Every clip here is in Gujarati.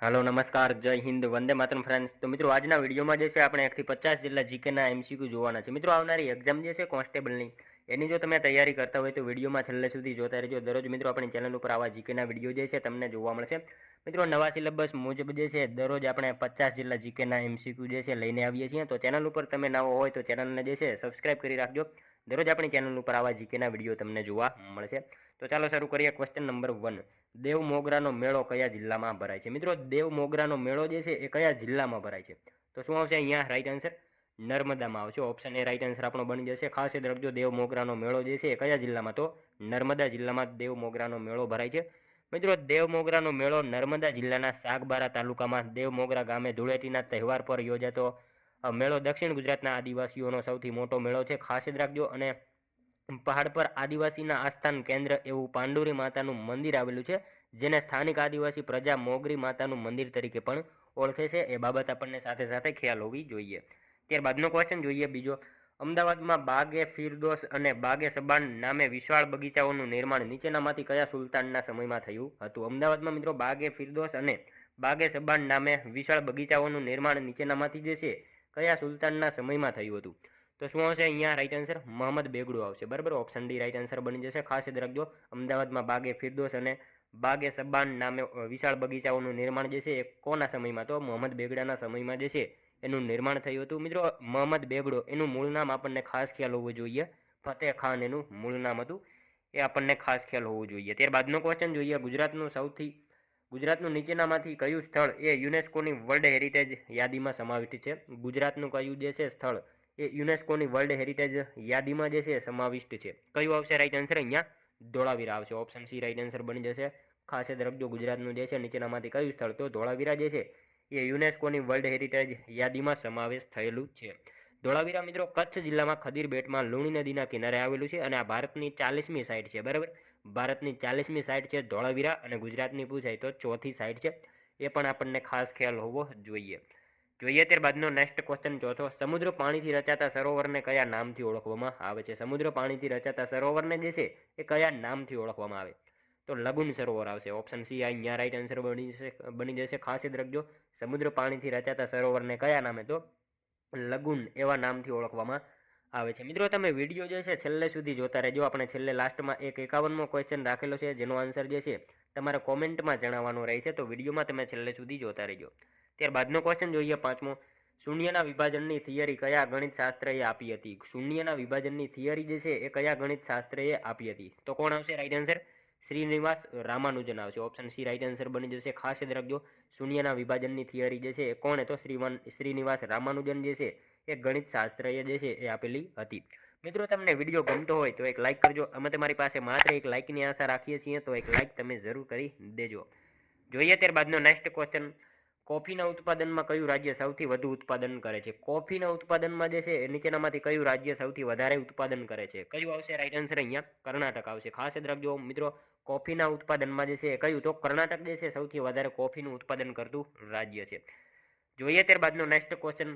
हेलो नमस्कार जय हिंद वंदे मातरम फ्रेंड्स। तो मित्रों आज विडियोમાં જે છે આપણે 1 થી 50 જેટલા જીકેના એમસીક્યુ જોવાના છે। મિત્રો આવનારી એક્ઝામ જે છે કોન્સ્ટેબલની એની જો તમે તૈયારી કરતા હોય તો વિડિયોમાં છેલ્લે સુધી જોતા રહેજો। દરરોજ મિત્રો આપણી ચેનલ ઉપર આવા જીકેના વિડિયો જે છે તમને જોવા મળશે। મિત્રો નવા સિલેબસ મુજબ જે છે દરરોજ આપણે 50 જેટલા જીકેના એમસીક્યુ જે છે લઈને આવીએ છીએ। તો ચેનલ ઉપર તમે નવા હોય તો ચેનલને જે છે સબસ્ક્રાઇબ કરી રાખજો। દરરોજ આપણી ચેનલ ઉપર આવા જીકેના વિડિયો તમને જોવા મળશે। તો ચાલો શરૂ કરીએ। ક્વેશ્ચન નંબર 1, દેવ મોગરાનો મેળો કયા જિલ્લામાં ભરાય છે? મિત્રો દેવ મોગરાનો મેળો જે છે એ કયા જિલ્લામાં ભરાય છે? તો શું આવશે અહીંયા રાઈટ આન્સર? નર્મદામાં આવશે। ઓપ્શન એ રાઈટ આન્સર આપણો બની જશે। ખાસ યાદ રાખજો દેવ મોગરાનો મેળો જે છે એ કયા જિલ્લામાં? તો નર્મદા જિલ્લામાં દેવ મોગરાનો મેળો ભરાય છે। મિત્રો દેવ મોગરાનો મેળો નર્મદા જિલ્લાના સાગબારા તાલુકામાં દેવ મોગરા ગામે ધૂળેટીના તહેવાર પર યોજાતો મેળો દક્ષિણ ગુજરાતના આદિવાસીઓનો સૌથી મોટો મેળો છે। ખાસ યાદ રાખજો। અને પહાડ પર આદિવાસીના આસ્થાન કેન્દ્ર એવું પાંડુરી માતાનું મંદિર આવેલું છે, જેને સ્થાનિક આદિવાસી પ્રજા મોગરી માતાનું મંદિર તરીકે પણ ઓળખે છે। એ બાબત આપણને સાથે સાથે ખ્યાલ હોવી જોઈએ। ત્યારબાદનો ક્વેશ્ચન જોઈએ બીજો, અમદાવાદમાં બાગે ફિરદોસ અને બાગે સબાન નામે વિશાળ બગીચાઓનું નિર્માણ નીચેનામાંથી કયા સુલતાનના સમયમાં થયું હતું? અમદાવાદમાં મિત્રો બાગે ફિરદોસ અને બાગે સબાન નામે વિશાળ બગીચાઓનું નિર્માણ નીચેનામાંથી જે છે કયા સુલતાનના સમયમાં થયું હતું? તો શું આવશે અહીંયા રાઈટ આન્સર? મોહમ્મદ બેગડો આવશે। બરાબર, ઓપ્શન ડી રાઈટ આન્સર બની જશે। ખાસ યાદ રાખજો અમદાવાદમાં બાગે ફિરદોસ અને બાગે સબાન નામે વિશાળ બગીચાઓનું નિર્માણ જે છે એ કોના સમયમાં? તો મોહમ્મદ બેગડાના સમયમાં જે છે એનું નિર્માણ થયું હતું। મિત્રો મોહમ્મદ બેગડો એનું મૂળ નામ આપણને ખાસ ખ્યાલ હોવો જોઈએ। ફતેહ ખાન એનું મૂળ નામ હતું, એ આપણને ખાસ ખ્યાલ હોવો જોઈએ। ત્યારબાદનો ક્વેશ્ચન જોઈએ, ગુજરાતનું નીચેનામાંથી કયું સ્થળ એ યુનેસ્કોની વર્લ્ડ હેરિટેજ યાદીમાં સમાવિષ્ટ છે? ગુજરાતનું કયું જે છે સ્થળ એ યુનેસ્કોની વર્લ્ડ હેરિટેજ યાદીમાં જે છે સમાવિષ્ટ છે? કયું આવશે રાઈટ આન્સર? અહીંયા ધોળાવીરા આવશે। ઓપ્શન સી રાઈટ આન્સર બની જશે। ખાસ યાદ રાખજો ગુજરાતનું જે છે નીચેનામાંથી કયું સ્થળ? તો ધોળાવીરા જે છે એ યુનેસ્કોની વર્લ્ડ હેરિટેજ યાદીમાં સમાવેશ થયેલું છે। ધોળાવીરા મિત્રો કચ્છ જિલ્લામાં ખદીર બેટમાં લુણી નદીના કિનારે આવેલું છે અને આ ભારતની 40મી સાઇટ છે। બરાબર, ભારતની 40મી સાઇટ છે ધોળાવીરા, અને ગુજરાતની પૂછાય તો ચોથી સાઇટ છે, એ પણ આપણને ખાસ ખ્યાલ હોવો જોઈએ। ત્યારબાદનો નેક્સ્ટ ક્વેશ્ચન ચોથો, સમુદ્ર પાણીથી રચાતા સરોવરને કયા નામથી ઓળખવામાં આવે છે? સમુદ્ર પાણીથી રચાતા સરોવરને જે છે એ કયા નામથી ઓળખવામાં આવે? તો લગુન સરોવર આવશે। ઓપ્શન સી અહીંયા રાઈટ આન્સર બની જશે। ખાસ યાદ રાખજો સમુદ્ર પાણીથી રચાતા સરોવરને કયા નામે? તો લગુન એવા નામથી ઓળખવામાં આવે છે। મિત્રો તમે વિડીયો જે છે છેલ્લે સુધી જોતા રહેજો। આપણે છેલ્લે લાસ્ટમાં એક 51મો ક્વેશ્ચન રાખેલો છે, જેનો આન્સર જે છે તમારે કોમેન્ટમાં જણાવવાનો રહેશે, તો વિડીયોમાં તમે છેલ્લે સુધી જોતા રહેજો। ત્યારબાદનો ક્વેશ્ચન જોઈએ પાંચમો, શૂન્યના વિભાજનની થિયરી કયા ગણિત શાસ્ત્રએ આપી હતી? શૂન્યના વિભાજનની થિયરી જે છે એ કયા ગણિત શાસ્ત્રએ આપી હતી? તો કોણ આવશે રાઈટ આન્સર? શ્રીનિવાસ રામાનુજન આવશે। ઓપ્શન સી રાઈટ આન્સર બની જશે। ખાસ યાદ રાખજો શૂન્યના વિભાજનની થિયરી જે છે એ કોણે? તો શ્રીનિવાસ રામાનુજન જે છે એ ગણિત શાસ્ત્રએ જે છે એ આપેલી હતી। મિત્રો તમને વિડીયો ગમતો હોય તો એક લાઇક કરજો। અમે તમારી પાસે માત્ર એક લાઇકની આશા રાખીએ છીએ, તો એક લાઇક તમે જરૂર કરી દેજો। જોઈએ ત્યારબાદનો નેક્સ્ટ ક્વેશ્ચન, કોફીના ઉત્પાદનમાં કયું રાજ્ય સૌથી વધુ ઉત્પાદન કરે છે? કોફીના ઉત્પાદનમાં જે છે નીચેનામાંથી કયું રાજ્ય સૌથી વધારે ઉત્પાદન કરે છે? કયું આવશે રાઈટ આન્સર? અહીંયા કર્ણાટક આવશે। ખાસ યાદ રાખજો મિત્રો કોફીના ઉત્પાદનમાં જે છે કયું? તો કર્ણાટક જે છે સૌથી વધારે કોફીનું ઉત્પાદન કરતું રાજ્ય છે। જોઈએ ત્યારબાદનો નેક્સ્ટ ક્વેશ્ચન,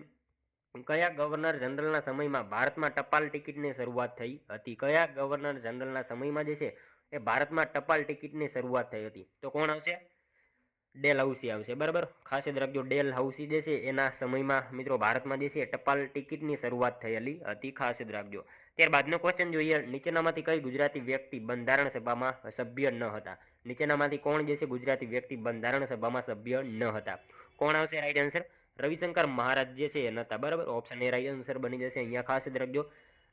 કયા ગવર્નર જનરલના સમયમાં ભારતમાં ટપાલ ટિકિટની શરૂઆત થઈ હતી? કયા ગવર્નર જનરલના સમયમાં જે છે એ ભારતમાં ટપાલ ટિકિટની શરૂઆત થઈ હતી? તો કોણ આવશે? ડેલ હાઉસી આવશે। બરાબર, ખાસ યાદ રાખજો ડેલ હાઉસી જે છે એના સમયમાં મિત્રો ભારતમાં જે છે ટપાલ ટિકિટની શરૂઆત થયેલી હતી। ખાસ યાદ રાખજો। ત્યારબાદનો ક્વેશ્ચન જોઈએ, નીચેનામાંથી કઈ ગુજરાતી વ્યક્તિ બંધારણ સભામાં સભ્ય ન હતા? નીચેનામાંથી કોણ જે છે ગુજરાતી વ્યક્તિ બંધારણ સભામાં સભ્ય ન હતા? કોણ આવશે રાઈટ આન્સર? રવિશંકર મહારાજ જે છે એ નહોતા। બરાબર, ઓપ્શન એ રાઈટ આન્સર બની જશે। અહીંયા ખાસ યાદ રાખજો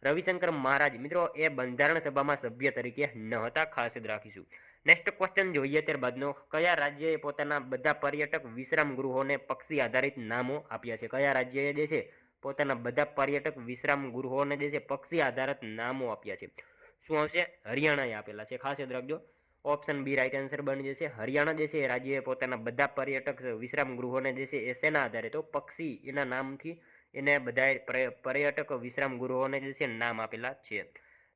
રવિશંકર મહારાજ મિત્રો એ બંધારણ સભામાં સભ્ય તરીકે ન હતા। ખાસ યાદ રાખીશું। નેક્સ્ટ ક્વેશ્ચન જોઈએ ત્યારબાદનો, કયા રાજ્યએ પોતાના બધા પર્યટક વિશ્રામ ગૃહોને પક્ષી આધારિત નામો આપ્યા છે? કયા રાજ્યએ જે છે પોતાના બધા પર્યટક વિશ્રામ ગૃહોને જે છે પક્ષી આધારિત નામો આપ્યા છે? શું આવશે? હરિયાણાએ આપેલા છે। ખાસ યાદ રાખજો ઓપ્શન બી રાઈટ આન્સર બની જશે। હરિયાણા જે છે એ રાજ્યએ પોતાના બધા પર્યટક વિશ્રામ ગૃહોને જે છે એ શેના આધારે? તો પક્ષી એના નામથી એને બધા પર્યટક વિશ્રામ ગૃહોને જે છે નામ આપેલા છે।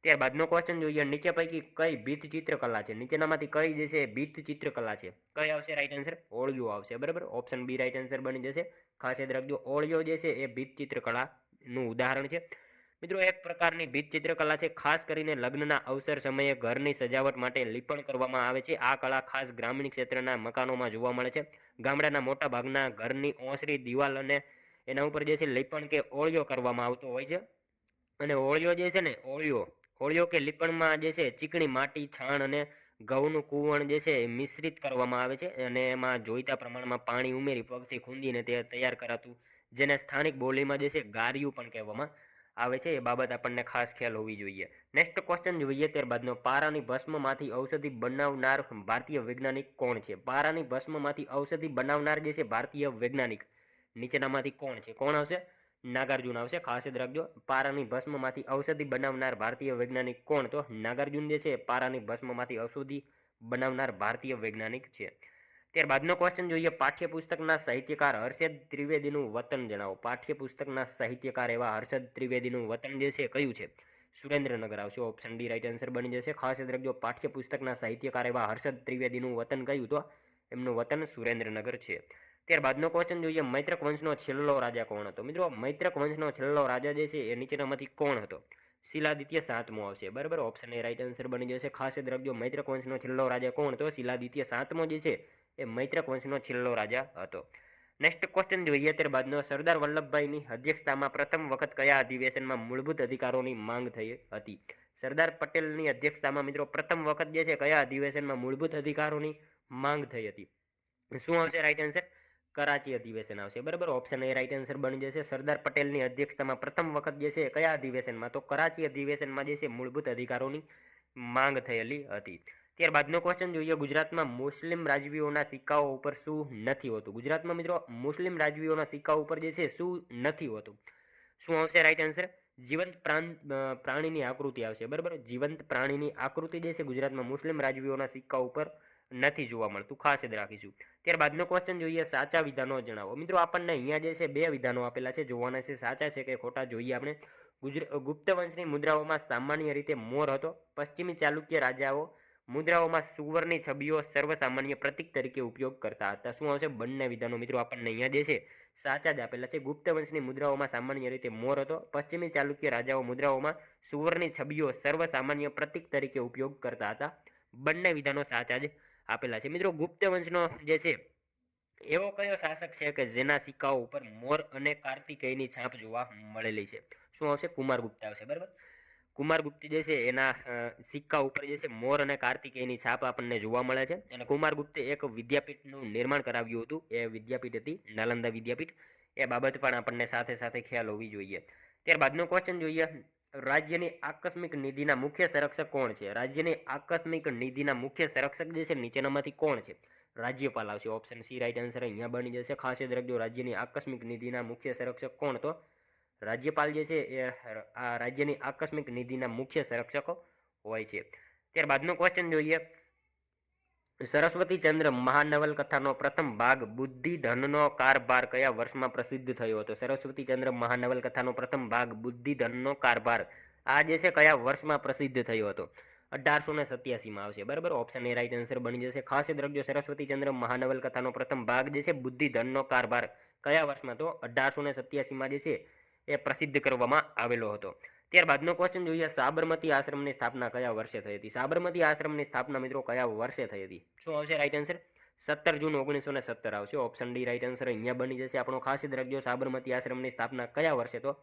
ત્યારબાદનો ક્વેશ્ચન જોઈએ, નીચે પૈકી કઈ ભીત ચિત્રકલા છે? નીચેનામાંથી કઈ જે છે ભીત ચિત્રકલા છે? કઈ આવશે રાઈટ આન્સર? ઓળિયો આવશે। બરાબર, ઓપ્શન બી રાઈટ આન્સર બની જશે। ખાસ યાદ રાખજો ઓળિયો જે છે એ ભીત ચિત્રકલાનું ઉદાહરણ છે। મિત્રો એક પ્રકારની ભીત ચિત્રકલા છે, ખાસ કરીને લગ્નના અવસર સમયે ઘરની સજાવટ માટે લીપણ કરવામાં આવે છે. આ કળા ખાસ ગ્રામીણ ક્ષેત્રના મકાનોમાં જોવા મળે છે. ગામડાના મોટા ભાગના ઘરની ઓસરી દિવાલ અને એના ઉપર જે છે લીપણ કે ઓળિયો કરવામાં આવતો હોય છે. અને ઓળિયો જે છે ને ઓળિયો કે લીપણમાં જે છે ચીકણી માટી, છાણ અને ઘઉંનું કૂવણ જે છે મિશ્રિત કરવામાં આવે છે અને એમાં જોઈતા પ્રમાણમાં પાણી ઉમેરી પગથી ખૂંદીને તે તૈયાર કરાતું, જેને સ્થાનિક બોલીમાં જે છે ગારિયું પણ કહેવામાં આવે છે. એ બાબત આપણને ખાસ ખ્યાલ હોવી જોઈએ. નેક્સ્ટ ક્વેશ્ચન જોઈએ ત્યારબાદનો, પારાની ભસ્મમાંથી ઔષધિ બનાવનાર ભારતીય વૈજ્ઞાનિક કોણ છે? પારાની ભસ્મમાંથી ઔષધિ બનાવનાર જે છે ભારતીય વૈજ્ઞાનિક નીચેનામાંથી કોણ છે? કોણ આવશે? નાગાર્જુન આવશે. ખાસ યાદ રાખજો, પારાની ભસ્મમાંથી ઔષધિ બનાવનાર ભારતીય વૈજ્ઞાનિક કોણ? તો નાગાર્જુન જે છે પારાની ભસ્મમાંથી ઔષધિ બનાવનાર ભારતીય વૈજ્ઞાનિક છે. ત્યારબાદનો ક્વેશ્ચન જોઈએ, પાઠ્યપુસ્તકના સાહિત્યકાર હર્ષદ ત્રિવેદીનું વતન જણાવો. પાઠ્યપુસ્તકના સાહિત્યકાર એવા હર્ષદ ત્રિવેદીનું વતન જે છે કયું છે? સુરેન્દ્રનગર આવશે. ઓપ્શન ડી રાઈટ આન્સર બની જશે. ખાસ યાદ રાખજો, પાઠ્યપુસ્તકના સાહિત્યકાર એવા હર્ષદ ત્રિવેદીનું વતન કયું? તો એમનું વતન સુરેન્દ્રનગર છે. ત્યારબાદનો ક્વેશ્ચન જોઈએ, મૈત્રક વંશનો છેલ્લો રાજા કોણ હતો? મિત્રો મૈત્રક વંશનો છેલ્લો રાજા જે છે એ નીચેનામાંથી કોણ હતો? શિલાદિત્ય સાતમો આવશે. બરાબર, ઓપ્શન એ રાઈટ આન્સર બની જશે. ખાસ યાદ રાખજો, મૈત્રક વંશનો છેલ્લો રાજા કોણ? તો શિલાદિત્ય સાતમો જે છે એ મૈત્રક વંશનો છેલ્લો રાજા હતો. નેક્સ્ટ ક્વેશ્ચન જોઈએ ત્યારબાદનો, સરદાર વલ્લભભાઈની અધ્યક્ષતામાં પ્રથમ વખત કયા અધિવેશનમાં મૂળભૂત અધિકારોની માંગ થઈ હતી? સરદાર પટેલની અધ્યક્ષતામાં મિત્રો પ્રથમ વખત જે છે કયા અધિવેશનમાં મૂળભૂત અધિકારોની માંગ થઈ હતી? શું આવશે રાઈટ આન્સર? કરાચી અધિવેશન આવશે. બરાબર, ઓપ્શન એ રાઈટ આન્સર બની જશે. સરદાર પટેલની અધ્યક્ષતામાં પ્રથમ વખત જે છે કયા અધિવેશનમાં? તો કરાચી અધિવેશનમાં જે છે મૂળભૂત અધિકારોની માંગ થયેલી હતી. ત્યારબાદનો ક્વેશ્ચન જોઈએ, ગુજરાતમાં મુસ્લિમ રાજવીઓના સિક્કાઓ ઉપર શું નથી હોતું? ગુજરાતમાં મિત્રો મુસ્લિમ રાજવીઓના સિક્કા ઉપર જે છે શું નથી હોતું? શું આવશે રાઈટ આન્સર? જીવંત પ્રાણીની આકૃતિ આવશે. બરાબર, જીવંત પ્રાણીની આકૃતિ જે છે ગુજરાતમાં મુસ્લિમ રાજવીઓના સિક્કા ઉપર નથી જોવા મળતું. ખાસ યાદ રાખીશું. ત્યારબાદનો ક્વેશ્ચન જોઈએ, સાચા વિધાનો જણાવો. મિત્રો આપણને અહીંયા જે છે બે વિધાનો આપેલા છે, જોવાના છે સાચા છે કે ખોટા જોઈએ આપણે. ગુપ્ત વંશની મુદ્રાઓમાં સામાન્ય રીતે મોર હતો. પશ્ચિમી ચાલુક્ય રાજાઓ મુદ્રાઓમાં સુવર્ણની છબીઓ સર્વસામાન્ય પ્રતીક તરીકે ઉપયોગ કરતા હતા. શું આવશે? બંને વિધાનો મિત્રો આપણને અહીંયા જે છે સાચા જ આપેલા છે. ગુપ્ત વંશની મુદ્રાઓમાં સામાન્ય રીતે મોર હતો. પશ્ચિમી ચાલુક્ય રાજાઓ મુદ્રાઓમાં સુવર્ણની છબીઓ સર્વસામાન્ય પ્રતીક તરીકે ઉપયોગ કરતા હતા. બંને વિધાનો સાચા જ આપેલા છે. મિત્રો ગુપ્ત વંશનો જે છે એવો કયો શાસક છે કે જેના સિક્કાઓ ઉપર મોર અને કાર્તિકેયની છાપ જોવા મળેલી છે? શું આવશે? કુમારગુપ્ત આવશે. બરાબર, કુમારગુપ્ત જે છે એના સિક્કા ઉપર જે છે મોર અને કાર્તિકેયની છાપ આપણને જોવા મળે છે. અને કુમારગુપ્તે એક વિદ્યાપીઠનું નિર્માણ કરાવ્યું હતું. એ વિદ્યાપીઠ હતી નાલંદા વિદ્યાપીઠ. એ બાબત પણ આપણને સાથે સાથે ખ્યાલ હોવી જોઈએ. ત્યારબાદનો ક્વેશ્ચન જોઈએ, રાજ્યની આકસ્મિક નિધિના મુખ્ય સંરક્ષક કોણ છે? રાજ્યની આકસ્મિક નિધિના મુખ્ય સંરક્ષક જે છે નીચેનામાંથી કોણ છે? રાજ્યપાલ આવશે. ઓપ્શન સી રાઈટ આન્સર અહીંયા બની જશે. ખાસ યાદ રાખજો, રાજ્યની આકસ્મિક નિધિના મુખ્ય સંરક્ષક કોણ? તો રાજ્યપાલ જે છે એ આ રાજ્યની આકસ્મિક નિધિના મુખ્ય સંરક્ષકો હોય છે. ત્યારબાદનો ક્વેશ્ચન જોઈએ, સરસ્વતી ચંદ્ર મહાનવલકથાનો પ્રથમ ભાગ બુદ્ધિ ધનનો કારભાર કયા વર્ષમાં પ્રસિદ્ધ થયો હતો? સરસ્વતી ચંદ્ર મહાનવલકથાનો પ્રથમ ભાગ બુદ્ધિ ધનનો કારભાર આ જે છે કયા વર્ષમાં પ્રસિદ્ધ થયો હતો? 1887માં આવશે. બરાબર, ઓપ્શન એ રાઈટ આન્સર બની જશે. ખાસ યાદ રાખજો, સરસ્વતી ચંદ્ર મહાનવલકથાનો પ્રથમ ભાગ જે છે બુદ્ધિ ધનનો કારભાર કયા વર્ષમાં? તો 1887માં જે છે એ પ્રસિદ્ધ કરવામાં આવેલો હતો. ત્યારબાદનો ક્વેશ્ચન જોઈએ, સાબરમતી આશ્રમની સ્થાપના કયા વર્ષે થઈ હતી? સાબરમતી આશ્રમની સ્થાપના મિત્રો કયા વર્ષે થઈ હતી? શું આવશે રાઈટ આન્સર? 17 જૂન 1917 આવશે. ઓપ્શન ડી રાઈટ આન્સર અહીંયા બની જશે આપણો. ખાસ યાદ રાખજો, સાબરમતી આશ્રમની સ્થાપના કયા વર્ષે? તો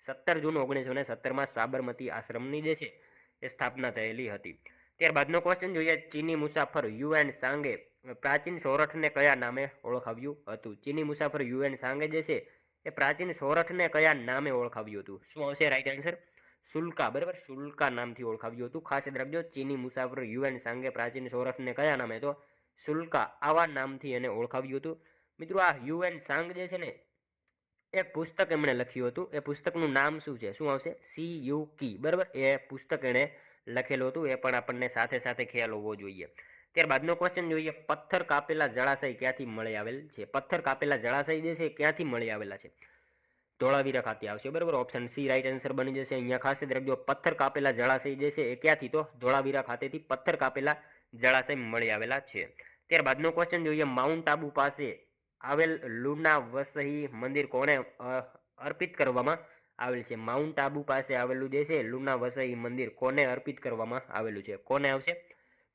17 જૂન 1917માં સાબરમતી આશ્રમની જે છે એ સ્થાપના થયેલી હતી. ત્યારબાદનો ક્વેશ્ચન જોઈએ, ચીની મુસાફર યુએન સાંગે પ્રાચીન સોરઠને કયા નામે ઓળખાવ્યું હતું? ચીની મુસાફર યુએન સાંગે જે છે એ પ્રાચીન સોરઠને કયા નામે ઓળખાવ્યું હતું? શું આવશે રાઈટ આન્સર? સુલકા. બરાબર, સુલકા નામથી ઓળખાવ્યું હતું. ખાસ યાદ રાખજો, ચીની મુસાફર યુએન સાંગે પ્રાચીન સોરઠને કયા નામે? તો સુલકા આવા નામથી એને ઓળખાવ્યું હતું. મિત્રો આ યુએન સાંગ જે છે ને એક પુસ્તક એમણે લખ્યું હતું. એ પુસ્તકનું નામ શું છે? શું આવશે? CUK. બરાબર, એ પુસ્તક એણે લખેલું હતું. એ પણ આપણને સાથે સાથે ખ્યાલ હોવો જોઈએ. ત્યારબાદનો ક્વેશ્ચન જોઈએ, પથ્થર કાપેલા જળાશય ક્યાંથી મળી આવેલ છે? પથ્થર કાપેલા જળાશય જે છે ક્યાંથી મળી આવેલા છે? ધોળાવીરા ખાતે આવશે. બરાબર, ઓપ્શન સી રાઈટ આન્સર બની જશે. અહીંયા ખાસ યાદ રાખજો, પથ્થર કાપેલા જળાશય જે છે એ ક્યાંથી? તો ધોળાવીરા ખાતેથી પથ્થર કાપેલા જળાશય મળી આવેલા છે. ત્યારબાદનો ક્વેશ્ચન જોઈએ, માઉન્ટ આબુ પાસે આવેલ લુના વસહી મંદિર કોને અર્પિત કરવામાં આવેલ છે. માઉન્ટ આબુ પાસે આવેલું જે છે લુના વસઈ મંદિર કોને અર્પિત કરવામાં આવેલું છે? કોને આવશે?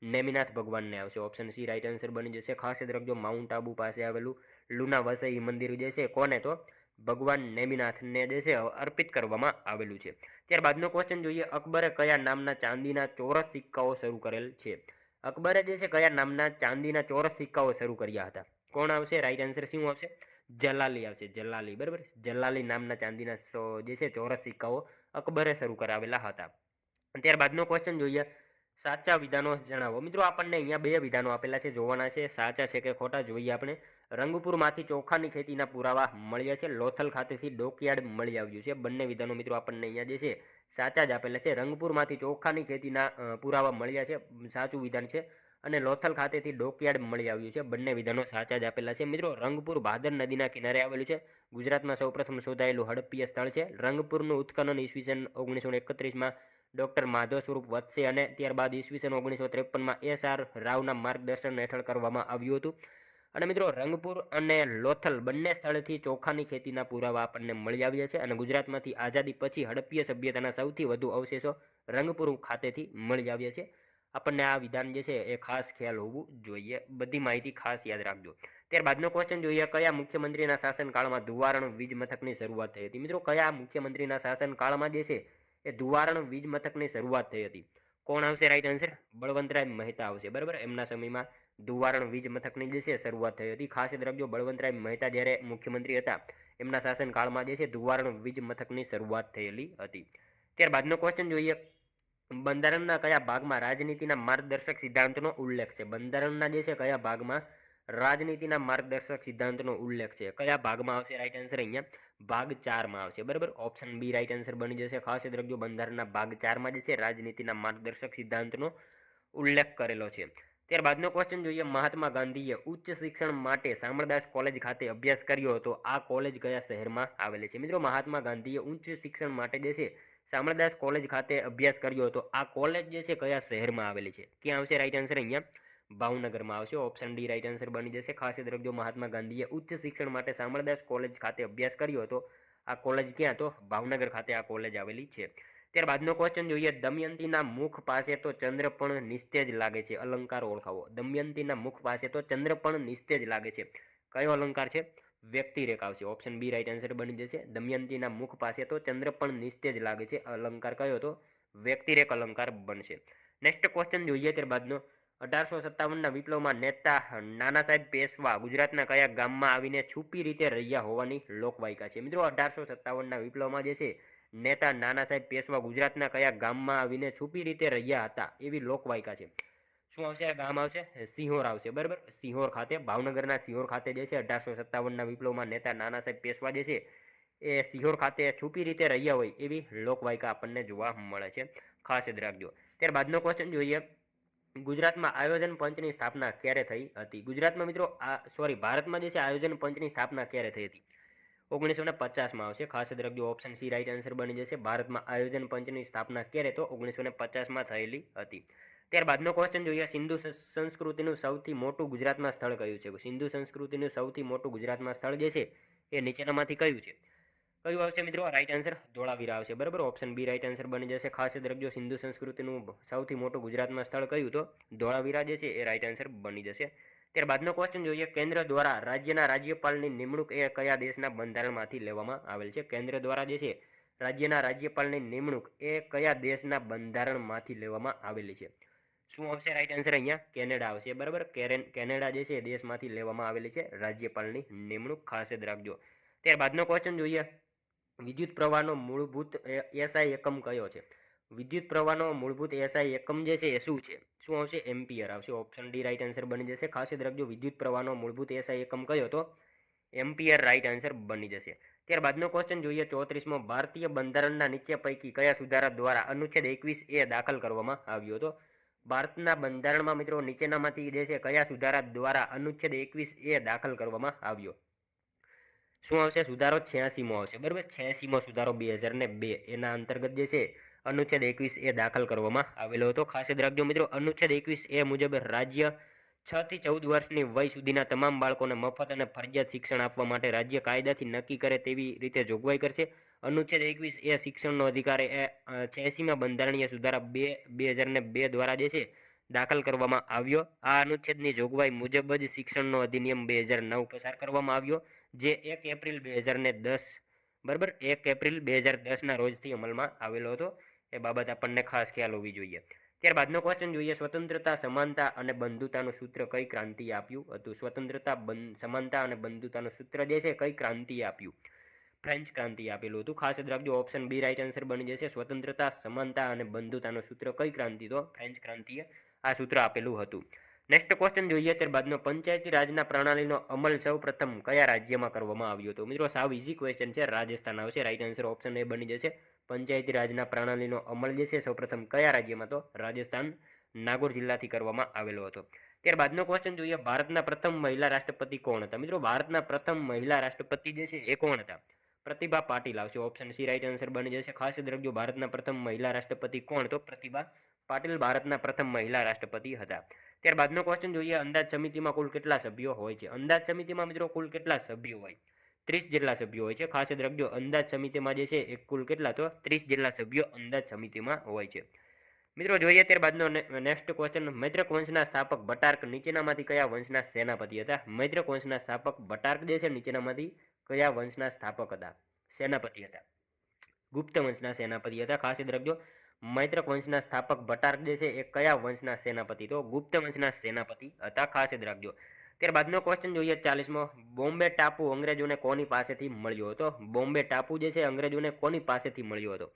નેમિનાથ ભગવાનને આવશે. ઓપ્શન સી રાઈટ આન્સર બની જશે. ખાસ યાદ રાખજો, માઉન્ટ આબુ પાસે આવેલું લુના વસઈ મંદિર જે છે કોને? તો ભગવાન નેમિનાથને જે છે અર્પિત કરવામાં આવેલું છે. ત્યારબાદનો ક્વેશ્ચન જોઈએ, અકબરે કયા નામના ચાંદીના ચોરસ સિક્કાઓ શરૂ કરેલ છે? અકબરે જે છે કયા નામના ચાંદીના ચોરસ સિક્કાઓ શરૂ કર્યા હતા? કોણ આવશે? રાઈટ આન્સર શું આવશે? જલાલી આવશે. જલાલી, બરાબર. જલાલી નામના ચાંદીના જે છે ચોરસ સિક્કાઓ અકબરે શરૂ કરાવેલા હતા. ત્યારબાદનો ક્વેશ્ચન જોઈએ, સાચા વિધાનો જણાવો. મિત્રો આપણને અહીંયા બે વિધાનો આપેલા છે, જોવાના છે સાચા છે કે ખોટા. જોઈએ આપણે. રંગપુરમાંથી ચોખાની ખેતીના પુરાવા મળ્યા છે. લોથલ ખાતેથી ડોકયાર્ડ મળી આવ્યું છે. બંને વિધાનો મિત્રો આપણને અહીંયા જે છે સાચા જ આપેલા છે. રંગપુરમાંથી ચોખાની ખેતીના પુરાવા મળ્યા છે, સાચું વિધાન છે. અને લોથલ ખાતેથી ડોકયાર્ડ મળી આવ્યું છે. બંને વિધાનો સાચા જ આપેલા છે. મિત્રો રંગપુર ભાદર નદીના કિનારે આવેલું છે. ગુજરાતમાં સૌપ્રથમ શોધાયેલું હડપ્પીય સ્થળ છે. રંગપુરનું ઉત્ખનન ઈસવીસન 1931માં ડોક્ટર માધવ સ્વરૂપ વત્સે અને ત્યારબાદ ઈસવીસન 1953માં SR રાવના માર્ગદર્શન હેઠળ કરવામાં આવ્યું હતું. અને મિત્રો રંગપુર અને લોથલ બંને સ્થળેથી ચોખાની ખેતીના પુરાવા આપણને મળી આવ્યા છે. અને ગુજરાતમાંથી આઝાદી પછી હડપ્પીય સભ્યતાના સૌથી વધુ અવશેષો રંગપુર ખાતેથી મળી આવ્યા છે. આપણને આ વિધાન જે છે એ ખાસ ખ્યાલ હોવું જોઈએ. બધી માહિતી ખાસ યાદ રાખજો. ત્યારબાદનો ક્વેશ્ચન જોઈએ, કયા મુખ્યમંત્રીના શાસનકાળમાં ધુવારણ વીજ મથકની શરૂઆત થઈ હતી? મિત્રો કયા મુખ્યમંત્રીના શાસનકાળમાં જે છે એ ધુવારણ વીજ મથકની શરૂઆત થઈ હતી? કોણ આવશે? રાઈટ આન્સર બળવંતરાય મહેતા આવશે, બરાબર. એમના સમયમાં ધુવારણ વીજ મથકની જે છે શરૂઆત થઈ હતી. ખાસ યાદ રાખજો, બળવંતરાય મહેતા જ્યારે મુખ્યમંત્રી હતા એમના શાસનકાળમાં જે છે ધુવારણ વીજ મથકની શરૂઆત થયેલી હતી. ત્યારબાદનો ક્વેશ્ચન જોઈએ, બંધારણના કયા ભાગમાં રાજનીતિના માર્ગદર્શક સિદ્ધાંતનો ઉલ્લેખ છે? બંધારણના જે છે કયા ભાગમાં રાજનીતિના માર્ગદર્શક સિદ્ધાંતનો ઉલ્લેખ છે? કયા ભાગમાં આવશે? રાઈટ આન્સર અહીંયા ભાગ 4માં આવશે, બરાબર. ઓપ્શન બી રાઈટ આન્સર બની જશે. ખાસ યાદ રાખજો, બંધારણના ભાગ 4માં જે છે રાજનીતિના માર્ગદર્શક સિદ્ધાંતનો ઉલ્લેખ કરેલો છે. ત્યારબાદનો ક્વેશ્ચન જોઈએ, મહાત્મા ગાંધીએ ઉચ્ચ શિક્ષણ માટે શામળદાસ કોલેજ ખાતે અભ્યાસ કર્યો હતો. આ કોલેજ કયા શહેરમાં આવેલી છે? મિત્રો મહાત્મા ગાંધીએ ઉચ્ચ શિક્ષણ માટે જે છે શામળદાસ કોલેજ ખાતે અભ્યાસ કર્યો હતો. આ કોલેજ જે છે કયા શહેરમાં આવેલી છે? ક્યાં આવશે? રાઈટ આન્સર અહીંયા ભાવનગરમાં આવશે. ઓપ્શન ડી રાઈટ આન્સર બની જશે. ખાસ યાદ રાખજો, મહાત્મા ગાંધીએ ઉચ્ચ શિક્ષણ માટે શામળદાસ કોલેજ ખાતે અભ્યાસ કર્યો હતો. આ કોલેજ ક્યાં? તો ભાવનગર ખાતે આ કોલેજ આવેલી છે. ત્યારબાદનો ક્વેશ્ચન જોઈએ, દમયંતીના મુખ પાસે તો ચંદ્ર પણ નિસ્તેજ લાગે છે. અલંકાર ઓળખાવો. દમયંતીના મુખ પાસે તો ચંદ્ર પણ નિસ્તેજ લાગે છે. કયો અલંકાર છે? વ્યક્તિરેખ આવશે. ઓપ્શન બી રાઈટ આન્સર બની જશે. દમયંતીના મુખ પાસે તો ચંદ્ર પણ નિસ્તેજ લાગે છે. અલંકાર કયો? તો વ્યક્તિરેખ અલંકાર બનશે. નેક્સ્ટ ક્વેશ્ચન જોઈએ ત્યારબાદનો, 1857ના વિપ્લવમાં નેતા નાના સાહેબ પેશવા ગુજરાતના કયા ગામમાં આવીને છુપી રીતે રહ્યા હોવાની લોકવાયકા છે? મિત્રો 1857ના વિપ્લવમાં જે છે નેતા નાના સાહેબ પેશવા ગુજરાતના કયા ગામમાં આવીને છુપી રીતે રહ્યા હતા એવી લોકવાયકા છે? શું આવશે? આ ગામ આવશે સિંહોર આવશે, બરાબર. સિંહોર ખાતે, ભાવનગરના સિંહોર ખાતે જે છે 1857ના વિપ્લવમાં નેતા નાના સાહેબ પેશવા જે છે એ સિંહોર ખાતે છુપી રીતે રહ્યા હોય એવી લોકવાયકા આપણને જોવા મળે છે. ખાસ યાદ રાખજો. ત્યારબાદનો ક્વેશ્ચન જોઈએ, ગુજરાતમાં આયોજન પંચની સ્થાપના ક્યારે થઈ હતી? ગુજરાતમાં મિત્રો ભારતમાં જે છે આયોજન પંચની સ્થાપના ક્યારે થઈ હતી? 1950માં આવશે. ખાસ યાદ રાખજો, ઓપ્શન સી રાઈટ આન્સર બની જશે. ભારતમાં આયોજન પંચની સ્થાપના ક્યારે? તો 1950માં થયેલી હતી. ત્યારબાદનો ક્વેશ્ચન જોઈએ, સિંધુ સંસ્કૃતિનું સૌથી મોટું ગુજરાતમાં સ્થળ કયું છે? સિંધુ સંસ્કૃતિનું સૌથી મોટું ગુજરાતમાં સ્થળ જે છે એ નીચેનામાંથી કયું છે? કયું આવશે મિત્રો? રાઈટ આન્સર ધોળાવીરા આવશે, બરાબર. ઓપ્શન બી રાઈટ આન્સર બની જશે. ખાસ યાદ રાખજો, સિંધુ સંસ્કૃતિનું સૌથી મોટું ગુજરાતમાં સ્થળ કયું? તો ધોળાવીરા જે છે એ રાઈટ આન્સર બની જશે. ત્યારબાદનો ક્વેશ્ચન જોઈએ, કેન્દ્ર દ્વારા રાજ્યના રાજ્યપાલની નિમણૂક એ કયા દેશના બંધારણમાંથી લેવામાં આવેલ છે? કેન્દ્ર દ્વારા જે છે રાજ્યના રાજ્યપાલની નિમણૂક એ કયા દેશના બંધારણમાંથી લેવામાં આવેલી છે? શું આવશે? રાઈટ આન્સર અહીંયા કેનેડા આવશે, બરાબર. કેનેડા જે છે દેશમાંથી લેવામાં આવેલી છે રાજ્યપાલની નિમણૂક. ખાસ યાદ રાખજો. ત્યારબાદનો ક્વેશ્ચન જોઈએ, વિદ્યુત પ્રવાહનો મૂળભૂત એસઆઈ એકમ કયો છે? વિદ્યુત પ્રવાહનો મૂળભૂત એસઆઈ એકમ જે છે એ શું છે? શું આવશે? એમ્પિયર આવશે. ઓપ્શન ડી રાઈટ આન્સર બની જશે. ખાસ યાદ રાખજો, વિદ્યુત પ્રવાહનો મૂળભૂત એસઆઈ એકમ કયો? તો એમ્પિયર રાઈટ આન્સર બની જશે. ત્યારબાદનો ક્વેશ્ચન જોઈએ, 34મો, ભારતીય બંધારણના નીચે પૈકી કયા સુધારા દ્વારા અનુચ્છેદ 21A દાખલ કરવામાં આવ્યો હતો? ભારતના બંધારણમાં મિત્રો નીચેનામાંથી જે છે કયા સુધારા દ્વારા અનુચ્છેદ 21A દાખલ કરવામાં આવ્યો? શું આવશે? સુધારો 86મો આવશે, બરાબર. 86મો સુધારો 2002 એના અંતર્ગત જે છે અનુચ્છેદ 21A દાખલ કરવામાં આવેલો હતો. ખાસ યાદ રાખજો મિત્રો, અનુચ્છેદ 21A મુજબ રાજ્ય 6 થી 14 વર્ષની વય સુધીના તમામ બાળકોને મફત અને ફરજિયાત શિક્ષણ આપવા માટે રાજ્ય કાયદાથી નક્કી કરે તેવી રીતે જોગવાઈ કરશે. અનુચ્છેદ 21 એ શિક્ષણનો અધિકાર એ 86માં બંધારણીય સુધારા 2002 દ્વારા જે છે દાખલ કરવામાં આવ્યો. આ અનુચ્છેદની જોગવાઈ મુજબ જ શિક્ષણનો અધિનિયમ 2009 પસાર કરવામાં આવ્યો, જે 1 એપ્રિલ 2010 બરાબર 1 એપ્રિલ 2010ના રોજથી અમલમાં આવેલો હતો. એ બાબત આપણને ખાસ ખ્યાલ હોવી જોઈએ. ત્યારબાદનો ક્વેશ્ચન જોઈએ, સ્વતંત્રતા, સમાનતા અને બંધુતાનું સૂત્ર કઈ ક્રાંતિએ આપ્યું હતું? સ્વતંત્રતા, સમાનતા અને બંધુતાનું સૂત્ર જે છે કઈ ક્રાંતિએ આપ્યું? ફ્રેન્ચ ક્રાંતિએ આપેલું હતું. ખાસ યાદ રાખજો, ઓપ્શન બી રાઈટ આન્સર બની જશે. સ્વતંત્રતા, સમાનતા અને બંધુતાનું સૂત્ર કઈ ક્રાંતિ? તો ફ્રેન્ચ ક્રાંતિએ આ સૂત્ર આપેલું હતું. નેક્સ્ટ ક્વેશ્ચન જોઈએ, ત્યારબાદનો પંચાયતી રાજના પ્રણાલીનો અમલ સૌ પ્રથમ કયા રાજ્યમાં કરવામાં આવ્યો હતો? મિત્રો સાવ ઇઝી ક્વેશ્ચન છે, રાજસ્થાન આવશે. રાઈટ આન્સર ઓપ્શન એ બની જશે. પંચાયતી રાજના પ્રણાલીનો અમલ જે છે સૌપ્રથમ કયા રાજ્યમાં? તો રાજસ્થાન, નાગોર જિલ્લાથી કરવામાં આવેલો હતો. ત્યારબાદનો ક્વેશ્ચન જોઈએ, ભારતના પ્રથમ મહિલા રાષ્ટ્રપતિ કોણ હતા? મિત્રો ભારતના પ્રથમ મહિલા રાષ્ટ્રપતિ જે છે એ કોણ હતા? પ્રતિભા પાટીલ આવશે. ઓપ્શન સી રાઈટ આન્સર બની જશે. ખાસ યાદ રાખજો, ભારતના પ્રથમ મહિલા રાષ્ટ્રપતિ કોણ? તો પ્રતિભા પાટીલ ભારતના પ્રથમ મહિલા રાષ્ટ્રપતિ હતા. ત્યારબાદનો ક્વેશ્ચન જોઈએ, અંદાજ સમિતિમાં કુલ કેટલા સભ્યો હોય છે? અંદાજ સમિતિમાં મિત્રો કુલ કેટલા સભ્યો હોય? 30 જેટલા સભ્યો હોય છે. ખાસ યાદ રાખજો, અંદાજ સમિતિમાં જે છે એ કુલ કેટલા? તો 30 જેટલા સભ્યો અંદાજ સમિતિમાં હોય છે. મિત્રો જોઈએ ત્યારબાદનો નેક્સ્ટ ક્વેશ્ચન, મૈત્રક વંશના સ્થાપક ભટ્ટાર્ક નીચેનામાંથી કયા વંશના સેનાપતિ હતા? મૈત્રક વંશના સ્થાપક ભટ્ટાર્ક જે છે નીચેનામાંથી કયા વંશના સ્થાપક હતા? સેનાપતિ હતા. ગુપ્ત વંશના સેનાપતિ હતા. ખાસ યાદ રાખજો, મૈત્રક વંશના સ્થાપક ભટ્ટાર્ક જે છે એ કયા વંશના સેનાપતિ? તો ગુપ્ત વંશના સેનાપતિ હતા. ખાસ યાદ રાખજો. ત્યારબાદનો ક્વેશ્ચન જોઈએ 40મો, બોમ્બે ટાપુ અંગ્રેજોને કોની પાસેથી મળ્યો હતો? બોમ્બે ટાપુ જે છે અંગ્રેજોને કોની પાસેથી મળ્યો હતો?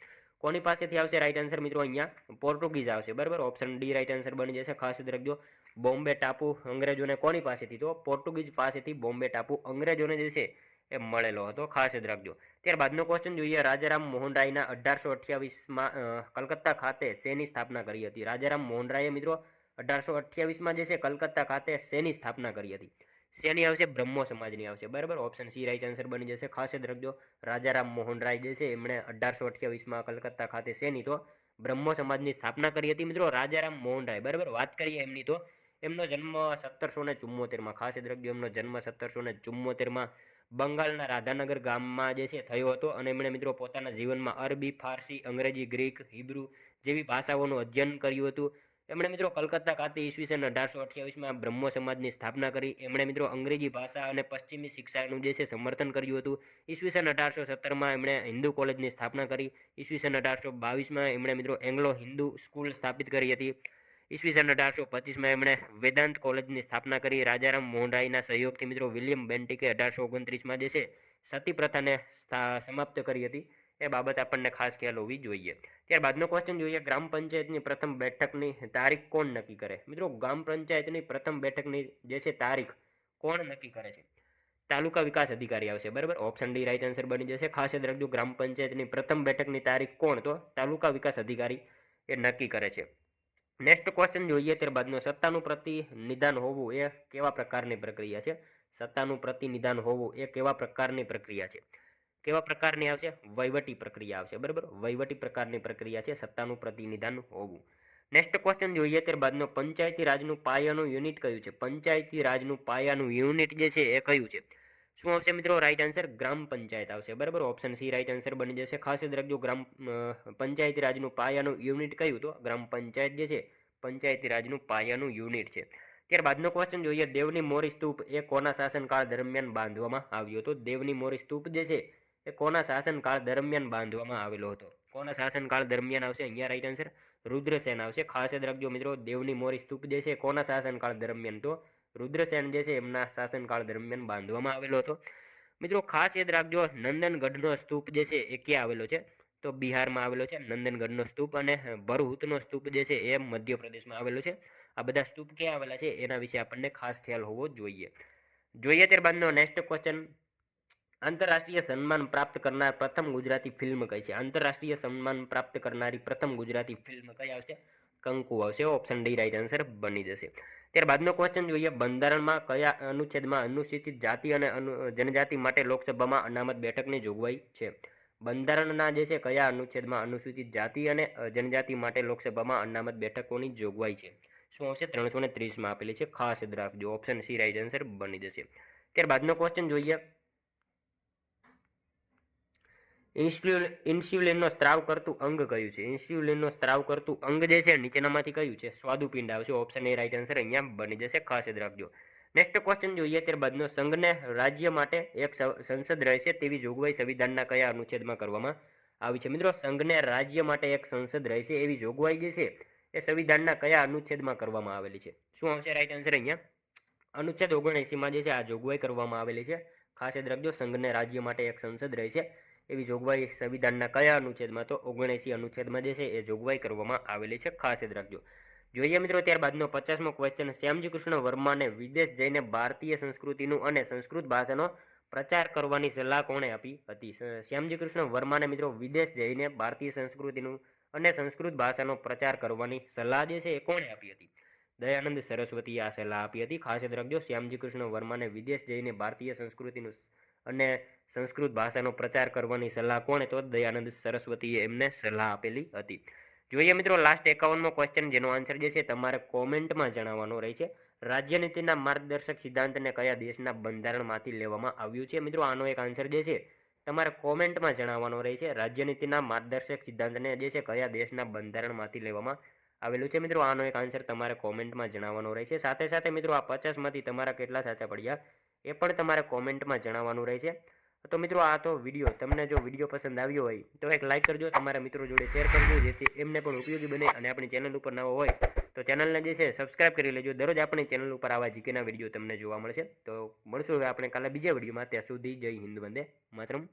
કોની પાસેથી આવશે રાઈટ આન્સર? મિત્રો અહીંયા પોર્ટુગીઝ આવશે. બરાબર, ઓપ્શન ડી રાઈટ આન્સર બની જશે. ખાસ યાદ રાખજો, બોમ્બે ટાપુ અંગ્રેજોને કોની પાસેથી? તો પોર્ટુગીઝ પાસેથી બોમ્બે ટાપુ અંગ્રેજોને જે છે એ મળેલો હતો. ખાસ યાદ રાખજો. ત્યારબાદનો ક્વેશ્ચન જોઈએ, રાજારામ મોહન રાયના 1828માં કલકત્તા ખાતે શેની સ્થાપના કરી હતી? રાજારામ મોહન રાયે મિત્રો 1828માં જે છે કલકત્તા ખાતે શેની સ્થાપના કરી હતી? શેની આવશે? બ્રહ્મો સમાજની આવશે. બરાબર, ઓપ્શન સી રાઈટ આન્સર બની જશે. ખાસ યાદ રાખજો, રાજારામ મોહન રાય જે છે એમણે 1828માં કલકત્તા ખાતે શેની? તો બ્રહ્મો સમાજની સ્થાપના કરી હતી. મિત્રો રાજારામ મોહન રાય, બરાબર, વાત કરીએ એમની તો એમનો જન્મ 1774માં. ખાસ યાદ રાખજો, એમનો જન્મ 1774માં બંગાળના રાધાનગર ગામમાં જે છે થયો હતો. અને એમણે મિત્રો પોતાના જીવનમાં અરબી, ફારસી, અંગ્રેજી, ગ્રીક, હિબ્રુ જેવી ભાષાઓનું અધ્યયન કર્યું હતું. એમણે મિત્રો કલકત્તા ખાતે ઈસવીસન 1828માં બ્રહ્મો સમાજની સ્થાપના કરી. એમણે મિત્રો અંગ્રેજી ભાષા અને પશ્ચિમી શિક્ષાનું જે છે સમર્થન કર્યું હતું. ઈસવીસન 1817માં એમણે હિન્દુ કોલેજની સ્થાપના કરી. ઈસવીસન 1822માં એમણે મિત્રો એંગ્લો હિન્દુ સ્કૂલ સ્થાપિત કરી હતી. ઈસવીસન 1825માં એમણે વેદાંત કોલેજની સ્થાપના કરી. રાજારામ મોહન રાયના સહયોગથી મિત્રો વિલિયમ બેન્ટિકે 1829માં જે છે સતી પ્રથાને સમાપ્ત કરી હતી. એ બાબત આપણને ખાસ ખ્યાલ હોવી જોઈએ. ત્યારબાદનો ક્વેશ્ચન જોઈએ, ગ્રામ પંચાયતની પ્રથમ બેઠકની તારીખ કોણ નક્કી કરે? મિત્રો ગ્રામ પંચાયતની પ્રથમ બેઠકની જે છે તારીખ કોણ નક્કી કરે છે? તાલુકા વિકાસ અધિકારી આવશે. બરાબર, ઓપ્શન ડી રાઈટ આન્સર બની જશે. ખાસ યાદ રાખજો, ગ્રામ પંચાયતની પ્રથમ બેઠકની તારીખ કોણ? તો તાલુકા વિકાસ અધિકારી એ નક્કી કરે છે. નેક્સ્ટ ક્વેશ્ચન જોઈએ ત્યારબાદનો, સત્તાનું પ્રતિનિધાન હોવું એ કેવા પ્રકારની પ્રક્રિયા છે? સત્તાનું પ્રતિનિધાન હોવું એ કેવા પ્રકારની પ્રક્રિયા છે? કેવા પ્રકારની આવશે? વહીવટી પ્રક્રિયા આવશે. બરાબર, વહીવટી પ્રકારની પ્રક્રિયા છે સત્તાનું પ્રતિનિધાન હોવું. નેક્સ્ટ ક્વેશ્ચન જોઈએ ત્યારબાદનો, પંચાયતી રાજનું પાયાનું યુનિટ કયું છે? પંચાયતી રાજનું પાયાનું યુનિટ જે છે એ કયું છે? શું આવશે મિત્રો? રાઈટ આન્સર ગ્રામ પંચાયત આવશે. બરાબર, ઓપ્શન સી રાઈટ આન્સર બની જશે. ખાસ યાદ રાખજો, પંચાયતી રાજનું પાયાનું યુનિટ કયું? તો ગ્રામ પંચાયત જે છે પંચાયતી રાજનું પાયાનું યુનિટ છે. ત્યારબાદનો ક્વેશ્ચન જોઈએ, દેવની મોરી સ્તૂપ એ કોના શાસનકાળ દરમિયાન બાંધવામાં આવ્યો હતો? દેવની મોરી સ્તૂપ જે છે એ કોના શાસનકાળ દરમિયાન બાંધવામાં આવેલો હતો? કોના શાસનકાળ દરમિયાન આવશે? અહીંયા રાઈટ આન્સર રુદ્રસેન આવશે. ખાસ યાદ રાખજો મિત્રો, દેવની મોરી સ્તૂપ જે છે કોના શાસનકાળ દરમિયાન? તો રુદ્રસેન જે છે એમના શાસનકાળ દરમિયાન બાંધવામાં આવેલો હતો. મિત્રો ખાસ યાદ રાખજો, નંદનગઢનો સ્તૂપ જે છે એ ક્યાં આવેલો છે? તો બિહારમાં આવેલો છે નંદનગઢનો સ્તૂપ. અને ભરહુતનો સ્તૂપ જે છે એ મધ્યપ્રદેશમાં આવેલો છે. આ બધા સ્તૂપ ક્યાં આવેલા છે એના વિશે આપણને ખાસ ખ્યાલ હોવો જોઈએ. ત્યારબાદનો નેક્સ્ટ ક્વેશ્ચન, આંતરરાષ્ટ્રીય સન્માન પ્રાપ્ત કરનાર પ્રથમ ગુજરાતી ફિલ્મ કઈ છે? આંતરરાષ્ટ્રીય સન્માન પ્રાપ્ત કરનારી પ્રથમ ગુજરાતી ફિલ્મ કઈ આવશે? કંકુ આવશે. ઓપ્શન ડી રાઈટ આન્સર બની જશે. ત્યારબાદનો ક્વેશ્ચન જોઈએ, બંધારણમાં કયા અનુચ્છેદમાં અનુસૂચિત જાતિ અને જનજાતિ માટે લોકસભામાં અનામત બેઠકની જોગવાઈ છે? બંધારણના જે છે કયા અનુચ્છેદમાં અનુસૂચિત જાતિ અને જનજાતિ માટે લોકસભામાં અનામત બેઠકોની જોગવાઈ છે? શું આવશે? 330માં આપેલી છે. ખાસ યાદ રાખજો, ઓપ્શન સી રાઈટ આન્સર બની જશે. ત્યારબાદનો ક્વેશ્ચન જોઈએ, ઇન્સ્યુલિનનો સ્ત્રાવ કરતું અંગ કયું છે? ઇન્સ્યુલિનનો સ્ત્રાવ કરતું અંગ જે છે નીચેનામાંથી કયું છે? સ્વાદુપિંડ આવશે. ઓપ્શન એ રાઈટ આન્સર અહીંયા બની જશે. ખાસ યાદ રાખજો. નેક્સ્ટ ક્વેશ્ચન જોઈએ ત્યારબાદનો. સંઘને રાજ્ય માટે એક સંસદ રહેશે તેવી જોગવાઈ સંવિધાનના કયા અનુચ્છેદમાં કરવામાં આવી છે? મિત્રો, સંઘને રાજ્ય માટે એક સંસદ રહેશે એવી જોગવાઈ જે છે એ સંવિધાનના કયા અનુચ્છેદમાં કરવામાં આવેલી છે? શું આવશે રાઈટ આન્સર અહીંયા? અનુચ્છેદ 79માં જે છે આ જોગવાઈ કરવામાં આવેલી છે. ખાસ યાદ રાખજો. સંઘને રાજ્ય માટે એક સંસદ રહેશે એવી જોગવાઈ સંવિધાનના કયા અનુચ્છેદમાં? તો 79 અનુચ્છેદમાં જે છે એ જોગવાઈ કરવામાં આવેલી છે. ખાસ યાદ રાખજો. જોઈએ મિત્રો ત્યારબાદનો 50મો ક્વેશ્ચન. શ્યામજી કૃષ્ણ વર્માને વિદેશ જઈને ભારતીય સંસ્કૃતિનું અને સંસ્કૃત ભાષાનો પ્રચાર કરવાની સલાહ કોણે આપી હતી? શ્યામજી કૃષ્ણ વર્માને મિત્રો વિદેશ જઈને ભારતીય સંસ્કૃતિનું અને સંસ્કૃત ભાષાનો પ્રચાર કરવાની સલાહ જે છે એ કોણે આપી હતી? દયાનંદ સરસ્વતીએ આ સલાહ આપી હતી. ખાસ યાદ રાખજો. શ્યામજી કૃષ્ણ વર્માને વિદેશ જઈને ભારતીય સંસ્કૃતિનું અને સંસ્કૃત ભાષાનો પ્રચાર કરવાની સલાહ કોણે? તો દયાનંદ સરસ્વતીએ એમને સલાહ આપેલી હતી. જોઈએ મિત્રો લાસ્ટ 51મો ક્વેશ્ચન, જેનો આન્સર જે છે તમારે કોમેન્ટમાં જણાવવાનો રહે છે. રાજ્યનીતિના માર્ગદર્શક સિદ્ધાંતને કયા દેશના બંધારણમાંથી લેવામાં આવ્યું છે? મિત્રો, આનો એક આન્સર જે છે તમારે કોમેન્ટમાં જણાવવાનો રહે છે. રાજ્યનીતિના માર્ગદર્શક સિદ્ધાંતને જે છે કયા દેશના બંધારણમાંથી લેવામાં આવેલું છે? મિત્રો, આનો એક આન્સર તમારે કોમેન્ટમાં જણાવવાનો રહે છે. સાથે સાથે મિત્રો આ 50માંથી તમારા કેટલા સાચા પડ્યા એ પણ તમારે કોમેન્ટમાં જણાવવાનું રહે છે. તો મિત્રો આ તો વિડીયો, તમને જો વિડીયો પસંદ આવ્યો હોય તો એક લાઇક કરજો, તમારા મિત્રો જોડે શેર કરજો, જેથી એમને પણ ઉપયોગી બને. અને આપણી ચેનલ ઉપર નવો હોય તો ચેનલને જે છે સબસ્ક્રાઇબ કરી લેજો. દરરોજ આપણી ચેનલ ઉપર આવા જીકેના વિડીયો તમને જોવા મળશે. તો મળશું હવે આપણે કાલે બીજા વિડીયોમાં. ત્યાં સુધી જય હિન્દ, વંદે માતરમ.